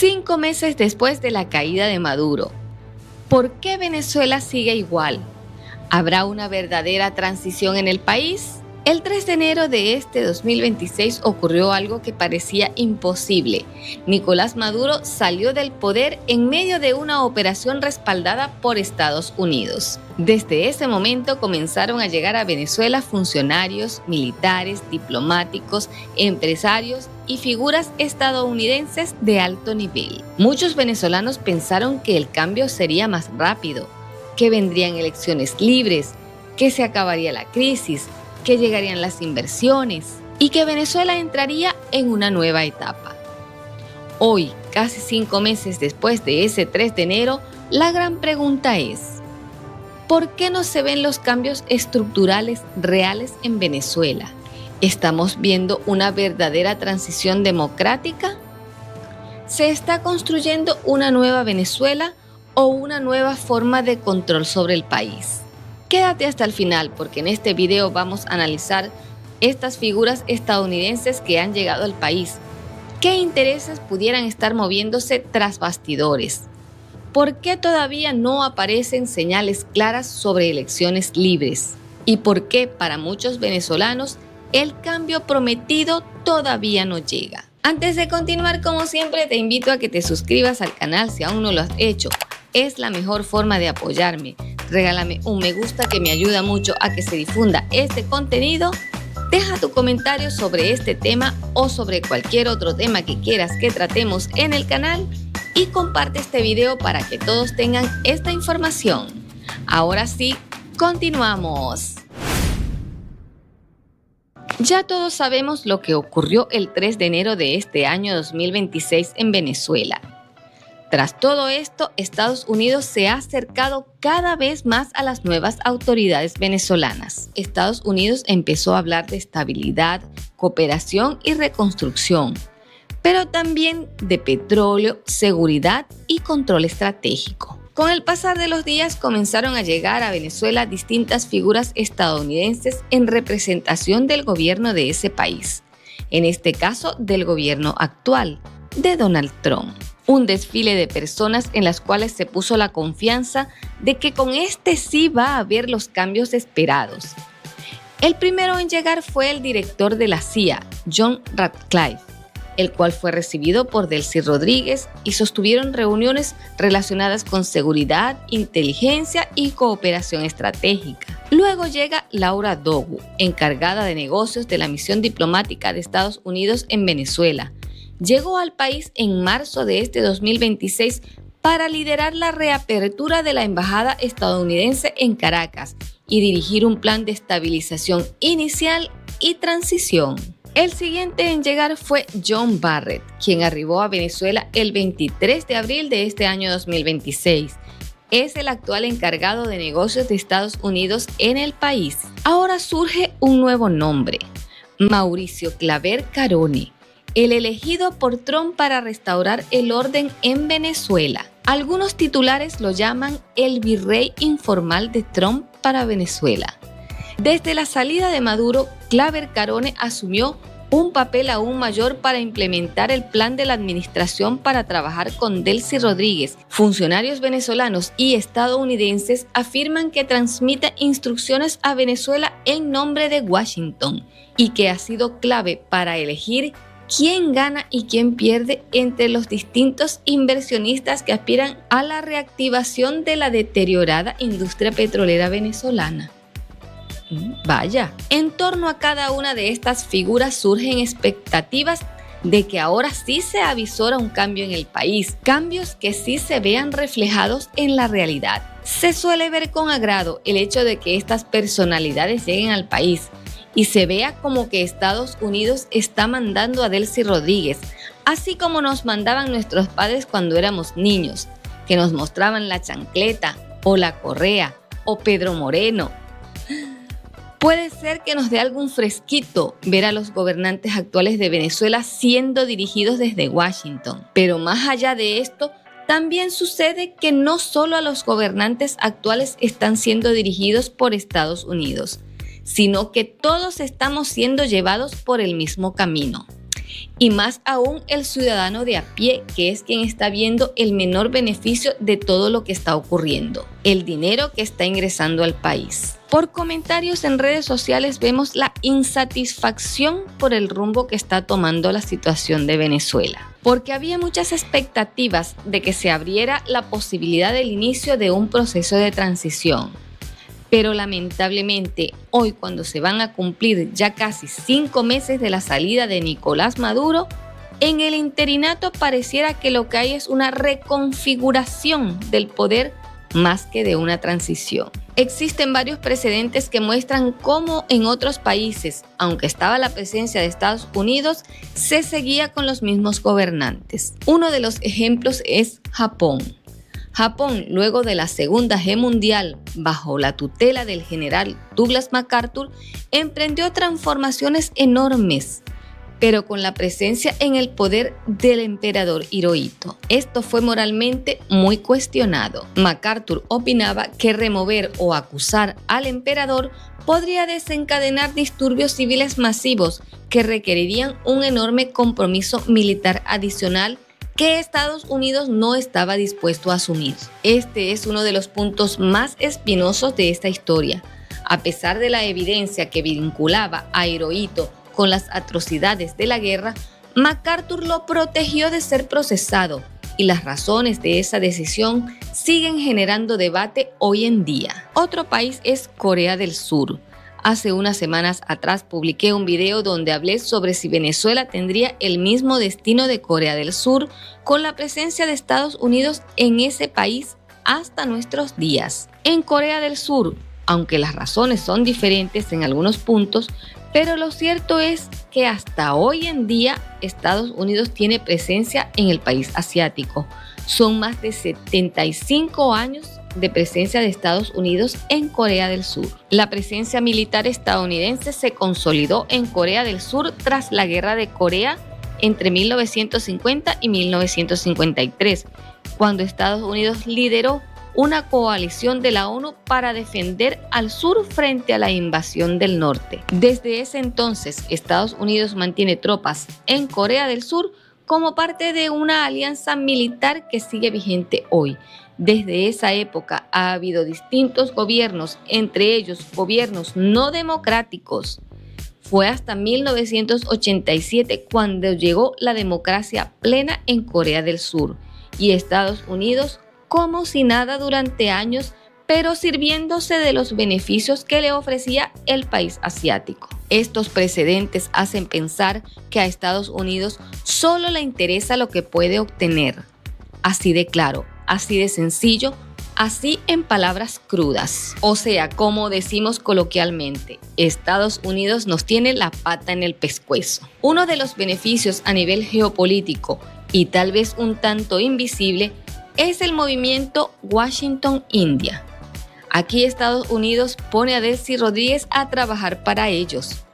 5 meses después de la caída de Maduro, ¿por qué Venezuela sigue igual? ¿Habrá una verdadera transición en el país? El 3 de enero de este 2026 ocurrió algo que parecía imposible. Nicolás Maduro salió del poder en medio de una operación respaldada por Estados Unidos. Desde ese momento comenzaron a llegar a Venezuela funcionarios, militares, diplomáticos, empresarios y figuras estadounidenses de alto nivel. Muchos venezolanos pensaron que el cambio sería más rápido, que vendrían elecciones libres, que se acabaría la crisis, que llegarían las inversiones y que Venezuela entraría en una nueva etapa. Hoy, casi 5 meses después de ese 3 de enero, la gran pregunta es: ¿por qué no se ven los cambios estructurales reales en Venezuela? ¿Estamos viendo una verdadera transición democrática? ¿Se está construyendo una nueva Venezuela o una nueva forma de control sobre el país? Quédate hasta el final porque en este video vamos a analizar estas figuras estadounidenses que han llegado al país. ¿Qué intereses pudieran estar moviéndose tras bastidores? ¿Por qué todavía no aparecen señales claras sobre elecciones libres? ¿Y por qué para muchos venezolanos el cambio prometido todavía no llega? Antes de continuar, como siempre, te invito a que te suscribas al canal si aún no lo has hecho. Es la mejor forma de apoyarme. Regálame un me gusta que me ayuda mucho a que se difunda este contenido. Deja tu comentario sobre este tema o sobre cualquier otro tema que quieras que tratemos en el canal y comparte este video para que todos tengan esta información. Ahora sí, continuamos. Ya todos sabemos lo que ocurrió el 3 de enero de este año 2026 en Venezuela. Tras todo esto, Estados Unidos se ha acercado cada vez más a las nuevas autoridades venezolanas. Estados Unidos empezó a hablar de estabilidad, cooperación y reconstrucción, pero también de petróleo, seguridad y control estratégico. Con el pasar de los días comenzaron a llegar a Venezuela distintas figuras estadounidenses en representación del gobierno de ese país, en este caso del gobierno actual, de Donald Trump. Un desfile de personas en las cuales se puso la confianza de que con este sí va a haber los cambios esperados. El primero en llegar fue el director de la CIA, John Ratcliffe, el cual fue recibido por Delcy Rodríguez y sostuvieron reuniones relacionadas con seguridad, inteligencia y cooperación estratégica. Luego llega Laura Dogu, encargada de negocios de la misión diplomática de Estados Unidos en Venezuela. Llegó al país en marzo de este 2026 para liderar la reapertura de la embajada estadounidense en Caracas y dirigir un plan de estabilización inicial y transición. El siguiente en llegar fue John Barrett, quien arribó a Venezuela el 23 de abril de este año 2026. Es el actual encargado de negocios de Estados Unidos en el país. Ahora surge un nuevo nombre: Mauricio Claver Carone, el elegido por Trump para restaurar el orden en Venezuela. Algunos titulares lo llaman el virrey informal de Trump para Venezuela. Desde la salida de Maduro, Claver Carone asumió un papel aún mayor para implementar el plan de la administración para trabajar con Delcy Rodríguez. Funcionarios venezolanos y estadounidenses afirman que transmite instrucciones a Venezuela en nombre de Washington y que ha sido clave para elegir quién gana y quién pierde entre los distintos inversionistas que aspiran a la reactivación de la deteriorada industria petrolera venezolana. Vaya, en torno a cada una de estas figuras surgen expectativas de que ahora sí se avisora un cambio en el país, cambios que sí se vean reflejados en la realidad. Se suele ver con agrado el hecho de que estas personalidades lleguen al país y se vea como que Estados Unidos está mandando a Delcy Rodríguez, así como nos mandaban nuestros padres cuando éramos niños, que nos mostraban la chancleta o la correa o Pedro Moreno. Puede ser que nos dé algún fresquito ver a los gobernantes actuales de Venezuela siendo dirigidos desde Washington. Pero más allá de esto, también sucede que no solo a los gobernantes actuales están siendo dirigidos por Estados Unidos, sino que todos estamos siendo llevados por el mismo camino. y más aún el ciudadano de a pie, que es quien está viendo el menor beneficio de todo lo que está ocurriendo, el dinero que está ingresando al país. Por comentarios en redes sociales vemos la insatisfacción por el rumbo que está tomando la situación de Venezuela, porque había muchas expectativas de que se abriera la posibilidad del inicio de un proceso de transición. Pero lamentablemente, hoy cuando se van a cumplir ya casi 5 meses de la salida de Nicolás Maduro, en el interinato pareciera que lo que hay es una reconfiguración del poder más que de una transición. Existen varios precedentes que muestran cómo en otros países, aunque estaba la presencia de Estados Unidos, se seguía con los mismos gobernantes. Uno de los ejemplos es Japón. Japón, luego de la Segunda Guerra Mundial, bajo la tutela del general Douglas MacArthur, emprendió transformaciones enormes, pero con la presencia en el poder del emperador Hirohito. Esto fue moralmente muy cuestionado. MacArthur opinaba que remover o acusar al emperador podría desencadenar disturbios civiles masivos que requerirían un enorme compromiso militar adicional que Estados Unidos no estaba dispuesto a asumir. Este es uno de los puntos más espinosos de esta historia. A pesar de la evidencia que vinculaba a Hirohito con las atrocidades de la guerra, MacArthur lo protegió de ser procesado y las razones de esa decisión siguen generando debate hoy en día. Otro país es Corea del Sur. Hace unas semanas atrás publiqué un video donde hablé sobre si Venezuela tendría el mismo destino de Corea del Sur con la presencia de Estados Unidos en ese país hasta nuestros días. En Corea del Sur, aunque las razones son diferentes en algunos puntos, pero lo cierto es que hasta hoy en día Estados Unidos tiene presencia en el país asiático. Son más de 75 años de presencia de Estados Unidos en Corea del Sur. La presencia militar estadounidense se consolidó en Corea del Sur tras la Guerra de Corea entre 1950 y 1953, cuando Estados Unidos lideró una coalición de la ONU para defender al sur frente a la invasión del norte. Desde ese entonces, Estados Unidos mantiene tropas en Corea del Sur como parte de una alianza militar que sigue vigente hoy. Desde esa época ha habido distintos gobiernos, entre ellos gobiernos no democráticos. Fue hasta 1987 cuando llegó la democracia plena en Corea del Sur y Estados Unidos como si nada durante años, pero sirviéndose de los beneficios que le ofrecía el país asiático. Estos precedentes hacen pensar que a Estados Unidos solo le interesa lo que puede obtener. Así de claro, así de sencillo, así en palabras crudas. O sea, como decimos coloquialmente, Estados Unidos nos tiene la pata en el pescuezo. Uno de los beneficios a nivel geopolítico y tal vez un tanto invisible es el movimiento Washington-India. Aquí Estados Unidos pone a Delcy Rodríguez a trabajar para ellos,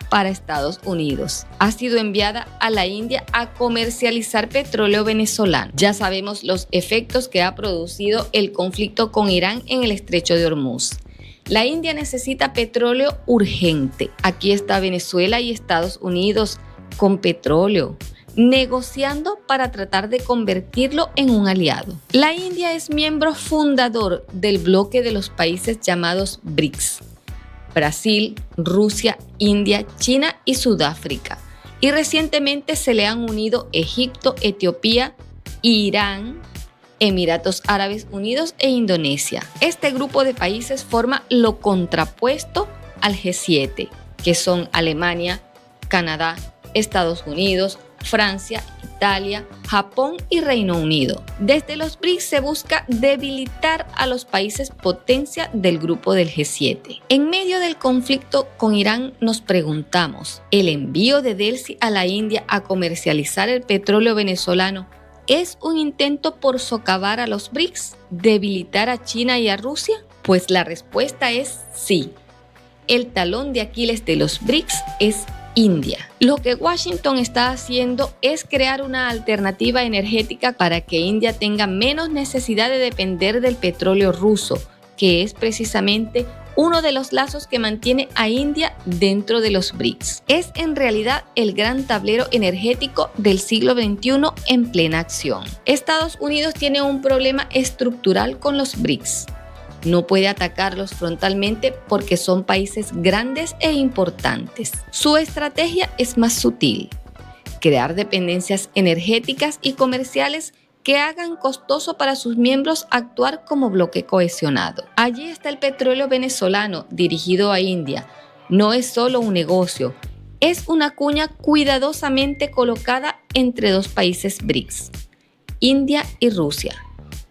para Estados Unidos. Ha sido enviada a la India a comercializar petróleo venezolano. Ya sabemos los efectos que ha producido el conflicto con Irán en el estrecho de Hormuz. La India necesita petróleo urgente. Aquí está Venezuela y Estados Unidos con petróleo, negociando para tratar de convertirlo en un aliado. La India es miembro fundador del bloque de los países llamados BRICS: Brasil, Rusia, India, China y Sudáfrica. Y recientemente se le han unido Egipto, Etiopía, Irán, Emiratos Árabes Unidos e Indonesia. Este grupo de países forma lo contrapuesto al G7, que son Alemania, Canadá, Estados Unidos, Francia, Italia, Japón y Reino Unido. Desde los BRICS se busca debilitar a los países potencia del grupo del G7. En medio del conflicto con Irán nos preguntamos, ¿el envío de Delcy a la India a comercializar el petróleo venezolano es un intento por socavar a los BRICS, debilitar a China y a Rusia? Pues la respuesta es sí. El talón de Aquiles de los BRICS es India. Lo que Washington está haciendo es crear una alternativa energética para que India tenga menos necesidad de depender del petróleo ruso, que es precisamente uno de los lazos que mantiene a India dentro de los BRICS. Es en realidad el gran tablero energético del siglo XXI en plena acción. Estados Unidos tiene un problema estructural con los BRICS. No puede atacarlos frontalmente porque son países grandes e importantes. Su estrategia es más sutil: crear dependencias energéticas y comerciales que hagan costoso para sus miembros actuar como bloque cohesionado. Allí está el petróleo venezolano dirigido a India. No es solo un negocio, es una cuña cuidadosamente colocada entre dos países BRICS, India y Rusia,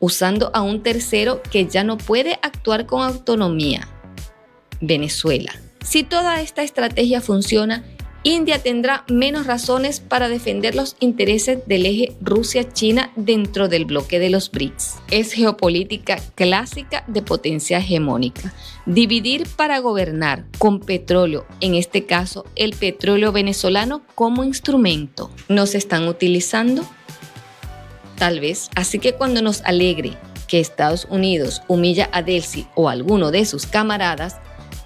usando a un tercero que ya no puede actuar con autonomía: Venezuela. Si toda esta estrategia funciona, India tendrá menos razones para defender los intereses del eje Rusia-China dentro del bloque de los BRICS. Es geopolítica clásica de potencia hegemónica. Dividir para gobernar, con petróleo, en este caso el petróleo venezolano, como instrumento. ¿Nos están utilizando? Tal vez. Así que cuando nos alegre que Estados Unidos humilla a Delcy o a alguno de sus camaradas,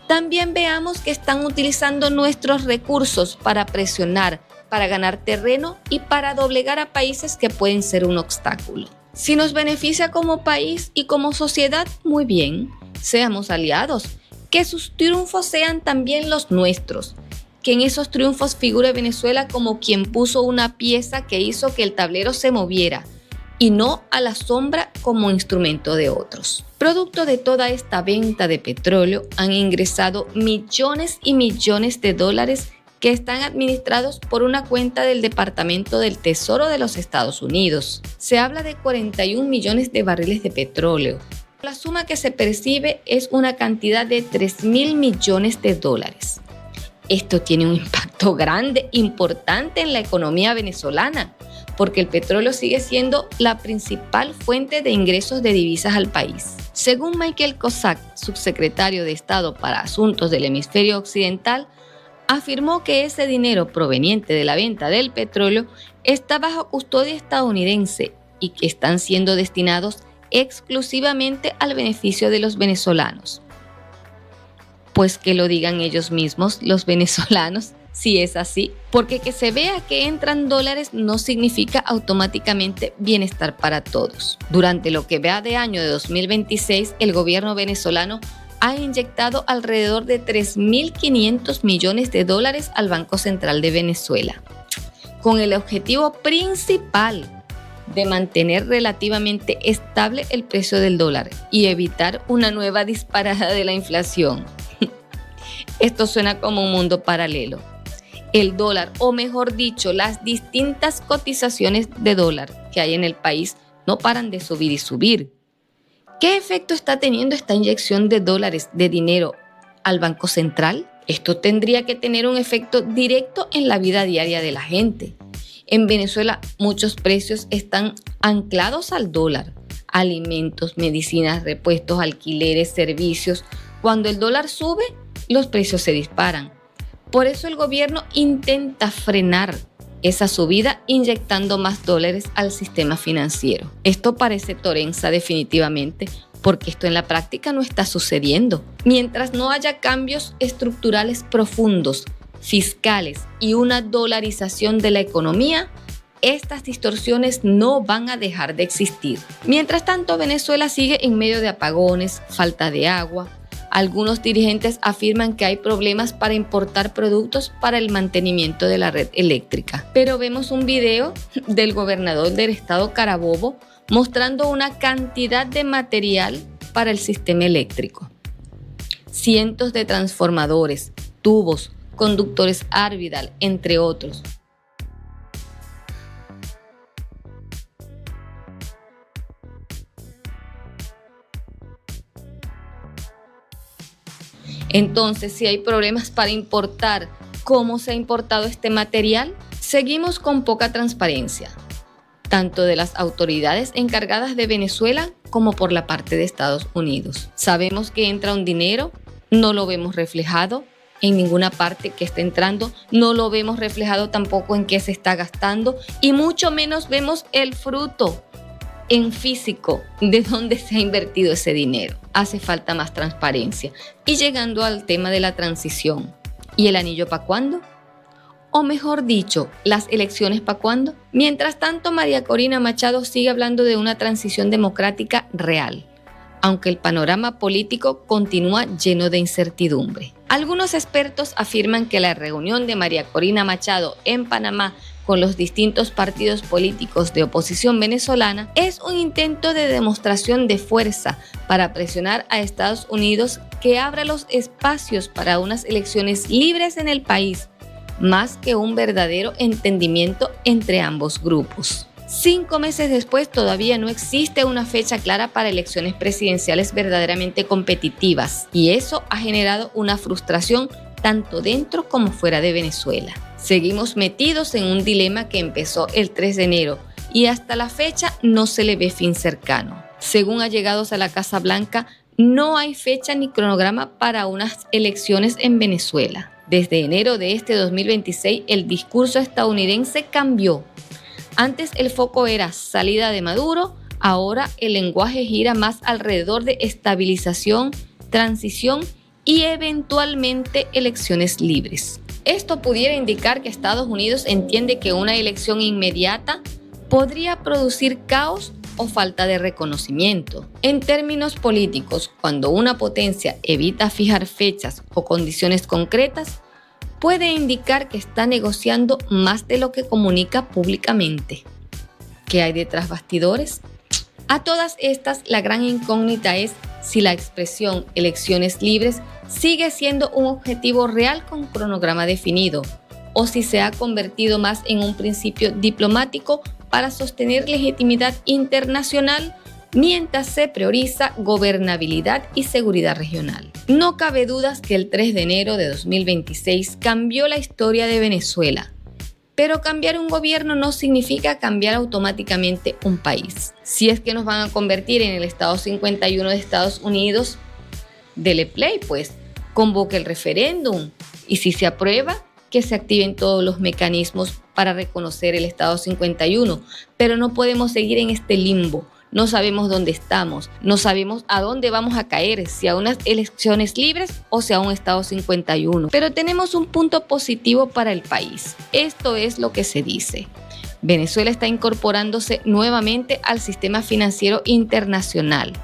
también veamos que están utilizando nuestros recursos para presionar, para ganar terreno y para doblegar a países que pueden ser un obstáculo. Si nos beneficia como país y como sociedad, muy bien, seamos aliados, que sus triunfos sean también los nuestros, que en esos triunfos figure Venezuela como quien puso una pieza que hizo que el tablero se moviera, y no a la sombra como instrumento de otros. Producto de toda esta venta de petróleo han ingresado millones y millones de dólares que están administrados por una cuenta del Departamento del Tesoro de los Estados Unidos. Se habla de 41 millones de barriles de petróleo. La suma que se percibe es una cantidad de 3.000 millones de dólares. Esto tiene un impacto grande, importante en la economía venezolana, porque el petróleo sigue siendo la principal fuente de ingresos de divisas al país. Según Michael Kozak, subsecretario de Estado para Asuntos del Hemisferio Occidental, afirmó que ese dinero proveniente de la venta del petróleo está bajo custodia estadounidense y que están siendo destinados exclusivamente al beneficio de los venezolanos. Pues que lo digan ellos mismos, los venezolanos, si es así, porque que se vea que entran dólares no significa automáticamente bienestar para todos. Durante lo que va de año de 2026, el gobierno venezolano ha inyectado alrededor de 3.500 millones de dólares al Banco Central de Venezuela, con el objetivo principal de mantener relativamente estable el precio del dólar y evitar una nueva disparada de la inflación. Esto suena como un mundo paralelo. El dólar, o mejor dicho, las distintas cotizaciones de dólar que hay en el país no paran de subir y subir. ¿Qué efecto está teniendo esta inyección de dólares, de dinero, al Banco Central? Esto tendría que tener un efecto directo en la vida diaria de la gente. En Venezuela muchos precios están anclados al dólar: alimentos, medicinas, repuestos, alquileres, servicios. Cuando el dólar sube, los precios se disparan. Por eso el gobierno intenta frenar esa subida inyectando más dólares al sistema financiero. Esto parece torenza definitivamente, porque esto en la práctica no está sucediendo. Mientras no haya cambios estructurales profundos, fiscales y una dolarización de la economía, estas distorsiones no van a dejar de existir. Mientras tanto, Venezuela sigue en medio de apagones, falta de agua. Algunos dirigentes afirman que hay problemas para importar productos para el mantenimiento de la red eléctrica. Pero vemos un video del gobernador del estado Carabobo mostrando una cantidad de material para el sistema eléctrico. Cientos de transformadores, tubos, conductores Arvidal, entre otros. Entonces, si hay problemas para importar, ¿cómo se ha importado este material? Seguimos con poca transparencia, tanto de las autoridades encargadas de Venezuela como por la parte de Estados Unidos. Sabemos que entra un dinero, no lo vemos reflejado en ninguna parte que esté entrando, no lo vemos reflejado tampoco en qué se está gastando y mucho menos vemos el fruto. en físico de dónde se ha invertido ese dinero. Hace falta más transparencia. Y llegando al tema de la transición, ¿y el anillo para cuándo? O mejor dicho, ¿las elecciones para cuándo? Mientras tanto, María Corina Machado sigue hablando de una transición democrática real, aunque el panorama político continúa lleno de incertidumbre. Algunos expertos afirman que la reunión de María Corina Machado en Panamá con los distintos partidos políticos de oposición venezolana es un intento de demostración de fuerza para presionar a Estados Unidos que abra los espacios para unas elecciones libres en el país, más que un verdadero entendimiento entre ambos grupos. 5 meses después todavía no existe una fecha clara para elecciones presidenciales verdaderamente competitivas y eso ha generado una frustración tanto dentro como fuera de Venezuela. Seguimos metidos en un dilema que empezó el 3 de enero y hasta la fecha no se le ve fin cercano. Según allegados a la Casa Blanca, no hay fecha ni cronograma para unas elecciones en Venezuela. Desde enero de este 2026 el discurso estadounidense cambió. Antes el foco era salida de Maduro, ahora el lenguaje gira más alrededor de estabilización, transición y eventualmente elecciones libres. Esto pudiera indicar que Estados Unidos entiende que una elección inmediata podría producir caos o falta de reconocimiento. En términos políticos, cuando una potencia evita fijar fechas o condiciones concretas, puede indicar que está negociando más de lo que comunica públicamente. ¿Qué hay detrás bastidores? A todas estas, la gran incógnita es si la expresión elecciones libres sigue siendo un objetivo real con cronograma definido, o si se ha convertido más en un principio diplomático para sostener legitimidad internacional mientras se prioriza gobernabilidad y seguridad regional. No cabe dudas que el 3 de enero de 2026 cambió la historia de Venezuela, pero cambiar un gobierno no significa cambiar automáticamente un país. Si es que nos van a convertir en el Estado 51 de Estados Unidos, dele play pues, convoque el referéndum y si se aprueba, que se activen todos los mecanismos para reconocer el Estado 51, pero no podemos seguir en este limbo. No sabemos dónde estamos, no sabemos a dónde vamos a caer, si a unas elecciones libres o si a un Estado 51. Pero tenemos un punto positivo para el país. Esto es lo que se dice. Venezuela está incorporándose nuevamente al sistema financiero internacional.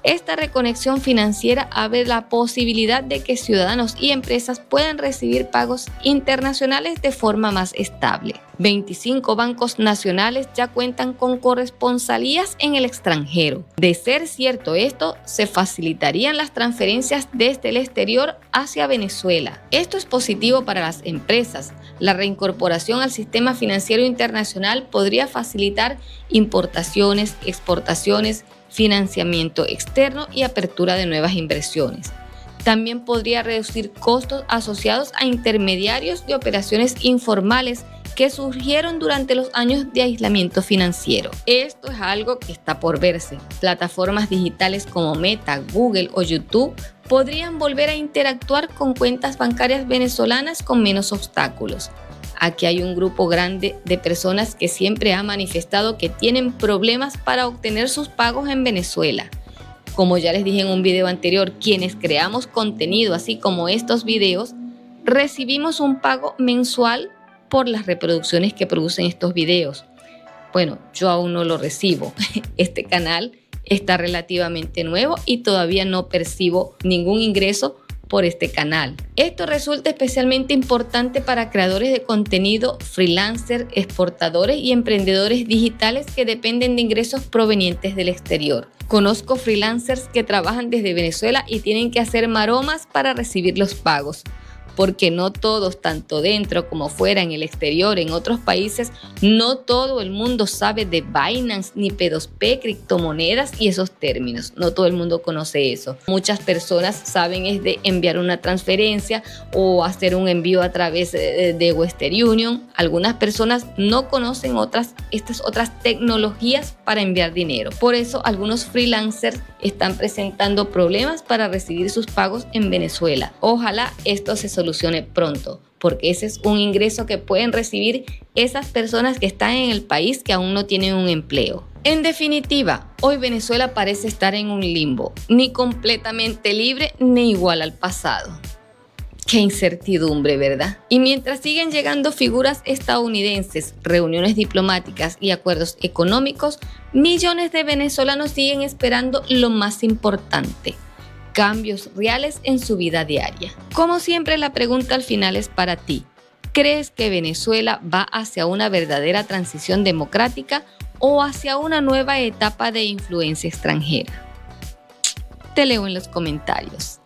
Esta reconexión financiera abre la posibilidad de que ciudadanos y empresas puedan recibir pagos internacionales de forma más estable. 25 bancos nacionales ya cuentan con corresponsalías en el extranjero. De ser cierto esto, se facilitarían las transferencias desde el exterior hacia Venezuela. Esto es positivo para las empresas. La reincorporación al sistema financiero internacional podría facilitar importaciones, exportaciones, financiamiento externo y apertura de nuevas inversiones. También podría reducir costos asociados a intermediarios y operaciones informales que surgieron durante los años de aislamiento financiero. Esto es algo que está por verse. Plataformas digitales como Meta, Google o YouTube podrían volver a interactuar con cuentas bancarias venezolanas con menos obstáculos. Aquí hay un grupo grande de personas que siempre ha manifestado que tienen problemas para obtener sus pagos en Venezuela. Como ya les dije en un video anterior, quienes creamos contenido así como estos videos, recibimos un pago mensual por las reproducciones que producen estos videos. Bueno, yo aún no lo recibo. Este canal está relativamente nuevo y todavía no percibo ningún ingreso por este canal. Esto resulta especialmente importante para creadores de contenido, freelancers, exportadores y emprendedores digitales que dependen de ingresos provenientes del exterior. Conozco freelancers que trabajan desde Venezuela y tienen que hacer maromas para recibir los pagos, porque no todos, tanto dentro como fuera, en el exterior, en otros países, no todo el mundo sabe de Binance ni P2P, criptomonedas y esos términos. No todo el mundo conoce eso. Muchas personas saben es de enviar una transferencia o hacer un envío a través de Western Union. Algunas personas no conocen estas otras tecnologías para enviar dinero. Por eso algunos freelancers están presentando problemas para recibir sus pagos en Venezuela. Ojalá esto se solucione pronto, porque ese es un ingreso que pueden recibir esas personas que están en el país que aún no tienen un empleo. En definitiva, hoy Venezuela parece estar en un limbo, ni completamente libre ni igual al pasado. Qué incertidumbre, ¿verdad? Y mientras siguen llegando figuras estadounidenses, reuniones diplomáticas y acuerdos económicos, millones de venezolanos siguen esperando lo más importante: cambios reales en su vida diaria. Como siempre, la pregunta al final es para ti. ¿Crees que Venezuela va hacia una verdadera transición democrática o hacia una nueva etapa de influencia extranjera? Te leo en los comentarios.